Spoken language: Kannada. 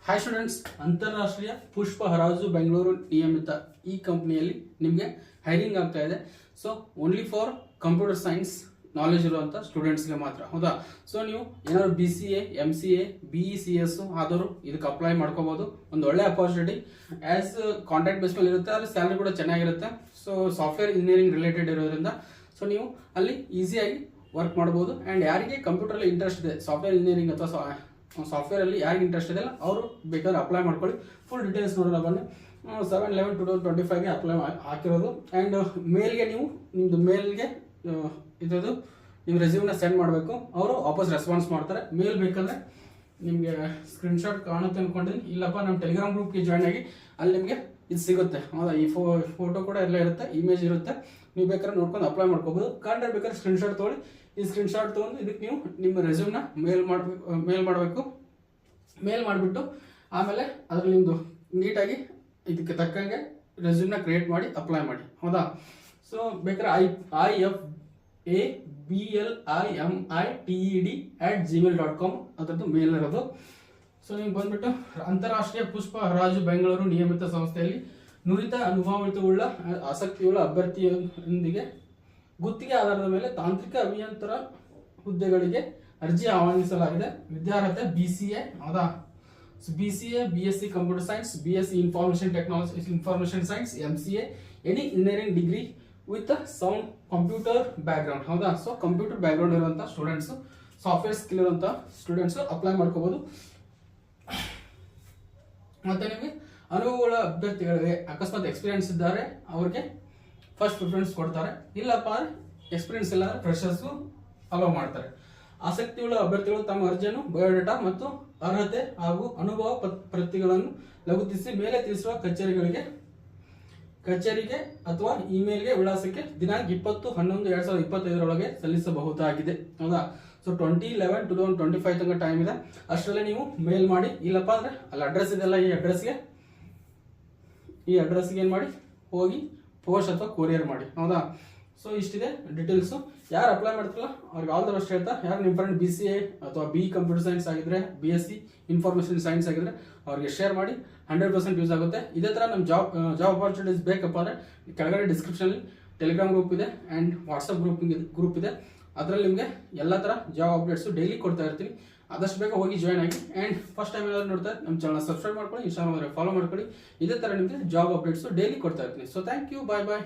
ಹಾಯ್ ಸ್ಟೂಡೆಂಟ್ಸ್, ಅಂತಾರಾಷ್ಟ್ರೀಯ ಪುಷ್ಪ ಹರಾಜು ಬೆಂಗಳೂರು ನಿಯಮಿತ ಈ ಕಂಪನಿಯಲ್ಲಿ ನಿಮಗೆ ಹೈರಿಂಗ್ ಆಗ್ತಾ ಇದೆ. So only for computer science knowledge ಇರುವಂಥ ಸ್ಟೂಡೆಂಟ್ಸ್ಗೆ ಮಾತ್ರ. ಹೌದಾ? ಸೊ ನೀವು ಏನಾದ್ರು BCA, MCA, BECS ಆದವರು ಇದಕ್ಕೆ ಅಪ್ಲೈ ಮಾಡ್ಕೋಬಹುದು. ಒಂದು ಒಳ್ಳೆ ಅಪಾರ್ಚುನಿಟಿ. ಆಸ್ ಕಾಂಟ್ರಾಕ್ಟ್ ಬೇಸ್ ಮೇಲೆ ಇರುತ್ತೆ, ಅಲ್ಲಿ ಸ್ಯಾಲರಿ ಕೂಡ ಚೆನ್ನಾಗಿರುತ್ತೆ. ಸೊ ಸಾಫ್ಟ್ವೇರ್ ಇಂಜಿನಿಯರಿಂಗ್ ರಿಲೇಟೆಡ್ ಇರೋದ್ರಿಂದ ಸೊ ನೀವು ಅಲ್ಲಿ ಈಸಿಯಾಗಿ ವರ್ಕ್ ಮಾಡ್ಬೋದು. ಆ್ಯಂಡ್ ಯಾರಿಗೆ ಕಂಪ್ಯೂಟರಲ್ಲಿ ಇಂಟ್ರೆಸ್ಟ್ ಇದೆ, ಸಾಫ್ಟ್ವೇರ್ ಇಂಜಿನಿಯರಿಂಗ್ ಅಥವಾ ಸಾಫ್ಟ್ವೇರ್ ಅಲ್ಲಿ ಯಾರಿಗೆ ಇಂಟ್ರೆಸ್ಟ್ ಇದೆ ಅವರು ಬೇಕಾದ್ರೆ ಅಪ್ಲೈ ಮಾಡ್ಕೊಳ್ಳಿ. ಫುಲ್ ಡೀಟೇಲ್ಸ್ ನೋಡೋಣ ಬನ್ನಿ. 7/11/2025 ಅಪ್ಲೈ ಹಾಕಿರೋದು. ಆ್ಯಂಡ್ ಮೇಲ್ಗೆ ನೀವು ನಿಮ್ಮದು ಮೇಲ್ಗೆ ಇದ್ರದ್ದು ನಿಮ್ಮ ರೆಸ್ಯೂಮ್ನ ಸೆಂಡ್ ಮಾಡಬೇಕು. ಅವರು ವಾಪಸ್ ರೆಸ್ಪಾನ್ಸ್ ಮಾಡ್ತಾರೆ. ಮೇಲ್ ಬೇಕಂದ್ರೆ ನಿಮಗೆ ಸ್ಕ್ರೀನ್ಶಾಟ್ ಕಾಣುತ್ತೆ ಅನ್ಕೊಂಡಿದ್ದೀನಿ. ಇಲ್ಲಪ್ಪ ನಮ್ಮ ಟೆಲಿಗ್ರಾಮ್ ಗ್ರೂಪ್ಗೆ ಜಾಯ್ನ್ ಆಗಿ ಅಲ್ಲಿ ನಿಮಗೆ ಇದು ಸಿಗುತ್ತೆ. ಹೌದಾ? ಈ ಫೋಟೋ ಕೂಡ ಎಲ್ಲ ಇರುತ್ತೆ, ಇಮೇಜ್ ಇರುತ್ತೆ. ನೀವು ಬೇಕಾದ್ರೆ ನೋಡ್ಕೊಂಡು ಅಪ್ಲೈ ಮಾಡ್ಕೋಬೋದು. ಕಾಂಟ್ಯಾಕ್ಟ್ ಬೇಕಾದ್ರೆ ಸ್ಕ್ರೀನ್ಶಾಟ್ ತೊಗೊಳ್ಳಿ. ಈ ಸ್ಕ್ರೀನ್ಶಾಟ್ ತೊಗೊಂಡು ಇದಕ್ಕೆ ನೀವು ನಿಮ್ಮ ರೆಸ್ಯೂಮ್ನ ಮೇಲ್ ಮಾಡಬೇಕು. ಮೇಲ್ ಮಾಡಿಬಿಟ್ಟು ಆಮೇಲೆ ಅದ್ರಲ್ಲಿ ನಿಮ್ಮದು ನೀಟಾಗಿ ಇದಕ್ಕೆ ತಕ್ಕಂಗೆ ರೆಸ್ಯೂಮ್ನ ಕ್ರಿಯೇಟ್ ಮಾಡಿ ಅಪ್ಲೈ ಮಾಡಿ. ಹೌದಾ? ಸೊ ಬೇಕಾದ್ರೆ IFABLIMITED@gmail.com ಅದರದ್ದು ಮೇಲ್ ಇರೋದು. ಸೊ ನೀವು ಬಂದ್ಬಿಟ್ಟು ಅಂತಾರಾಷ್ಟ್ರೀಯ ಪುಷ್ಪ ಹರಾಜು ಬೆಂಗಳೂರು ನಿಯಮಿತ ಸಂಸ್ಥೆಯಲ್ಲಿ ನುರಿತ ಅನುಭವಯುತವುಳ್ಳ ಆಸಕ್ತಿಯುಳ್ಳ ಅಭ್ಯರ್ಥಿಯೊಂದಿಗೆ ಗುತ್ತಿಗೆ ಆಧಾರದ ಮೇಲೆ ತಾಂತ್ರಿಕ ಅಭಿಯಂತರ ಹುದ್ದೆಗಳಿಗೆ ಅರ್ಜಿ ಆಹ್ವಾನಿಸಲಾಗಿದೆ. ವಿದ್ಯಾರ್ಹತೆ BCA. ಹೌದಾ? BCA, BSc computer science, BSc information science, MCA, any engineering degree with sound computer background. ಹೌದಾ? ಸೊ ಕಂಪ್ಯೂಟರ್ ಬ್ಯಾಕ್ಗ್ರೌಂಡ್ ಇರುವಂಥ ಸ್ಟೂಡೆಂಟ್ಸು, ಸಾಫ್ಟ್ವೇರ್ ಸ್ಕಿಲ್ ಇರುವಂಥ ಸ್ಟೂಡೆಂಟ್ಸು ಅಪ್ಲೈ ಮಾಡ್ಕೋಬೋದು. ಮತ್ತೆ ನಿಮಗೆ ಅನುಭವಗಳ ಅಭ್ಯರ್ಥಿಗಳಿಗೆ ಅಕಸ್ಮಾತ್ ಎಕ್ಸ್ಪೀರಿಯನ್ಸ್ ಇದ್ದಾರೆ ಅವ್ರಿಗೆ ಫಸ್ಟ್ ಪ್ರಿಫರೆನ್ಸ್ ಕೊಡ್ತಾರೆ. ಇಲ್ಲಪ್ಪ ಎಕ್ಸ್ಪೀರಿಯನ್ಸ್ ಇಲ್ಲ ಅಂದ್ರೆ ಫ್ರೆಷರ್ಸ್ಗೂ ಅಲೋ ಮಾಡ್ತಾರೆ. ಆಸಕ್ತಿಯುಳ್ಳ ಅಭ್ಯರ್ಥಿಗಳು ತಮ್ಮ ಅರ್ಜಿಯನ್ನು ಬಯೋಡೇಟಾ ಮತ್ತು ಅರ್ಹತೆ ಹಾಗೂ ಅನುಭವ ಪ್ರತಿಗಳನ್ನು ಲಗತ್ತಿಸಿ ಮೇಲೆ ತಿಳಿಸುವ ಕಚೇರಿಗೆ ಅಥವಾ ಇಮೇಲ್ಗೆ ವಿಳಾಸಕ್ಕೆ ದಿನಾಂಕ 20/11/2025 ಸಲ್ಲಿಸಬಹುದಾಗಿದೆ. ಹೌದಾ? ಸೊ 20/11/2025 ತನಕ ಟೈಮ್ ಇದೆ. ಅಷ್ಟರಲ್ಲೇ ನೀವು ಮೇಲ್ ಮಾಡಿ. ಇಲ್ಲಪ್ಪ ಅಂದ್ರೆ ಅಲ್ಲಿ ಅಡ್ರೆಸ್ ಇದೆಲ್ಲ, ಈ ಅಡ್ರೆಸ್ಗೆ ಏನು ಮಾಡಿ ಹೋಗಿ ಪೋಸ್ಟ್ ಅಥವಾ ಕೊರಿಯರ್ ಮಾಡಿ. ಹೌದಾ? ಸೊ ಇಷ್ಟಿದೆ ಡೀಟೇಲ್ಸು. ಯಾರು ಅಪ್ಲೈ ಮಾಡ್ತಾರಲ್ಲ ಅವ್ರಿಗೆ ಆಲ್ ದ ಬೆಸ್ಟ್ ಹೇಳ್ತಾ. ಯಾರು ನಿಮ್ಮ ಫ್ರೆಂಡ್ BCA ಅಥವಾ BE ಕಂಪ್ಯೂಟರ್ ಸೈನ್ಸ್ ಆಗಿದ್ರೆ, BSc ಇನ್ಫಾರ್ಮೇಶನ್ ಸೈನ್ಸ್ ಆಗಿದ್ರೆ ಅವ್ರಿಗೆ ಶೇರ್ ಮಾಡಿ. 100% ಯೂಸ್ ಆಗುತ್ತೆ. ಇದೇ ಥರ ನಮ್ಮ ಜಾಬ್ ಅಪಾರ್ಚುನಿಟೀಸ್ ಬೇಕಪ್ಪ ಅಂದರೆ ಕೆಳಗಡೆ ಡಿಸ್ಕ್ರಿಪ್ಷನಲ್ಲಿ ಟೆಲಿಗ್ರಾಮ್ ಗ್ರೂಪ್ ಇದೆ ಆ್ಯಂಡ್ ವಾಟ್ಸಪ್ ಗ್ರೂಪ್ ಇದೆ. ಅದರಲ್ಲಿ ನಿಮಗೆ ಎಲ್ಲ ಥರ ಜಾಬ್ ಅಪ್ಡೇಟ್ಸು ಡೈಲಿ ಕೊಡ್ತಾ ಇರ್ತೀನಿ. ಆದಷ್ಟು ಬೇಗ ಹೋಗಿ ಜಾಯ್ನ್ ಆಗಿ. ಆ್ಯಂಡ್ ಫಸ್ಟ್ ಟೈಮ್ ಏನಾದ್ರು ನೋಡ್ತಾರೆ ನಮ್ಮ ಚಾನಲ್ ಸಬ್ಸ್ಕ್ರೈಬ್ ಮಾಡ್ಕೊಳ್ಳಿ, ಇನ್ಸ್ಟಾಗ್ರಾಮ್ ಫಾಲೋ ಮಾಡ್ಕೊಳ್ಳಿ. ಇದೇ ಥರ ನಿಮಗೆ ಜಾಬ್ ಅಪ್ಡೇಟ್ಸು ಡೈಲಿ ಕೊಡ್ತಾ ಇರ್ತೀನಿ. So thank you, bye bye.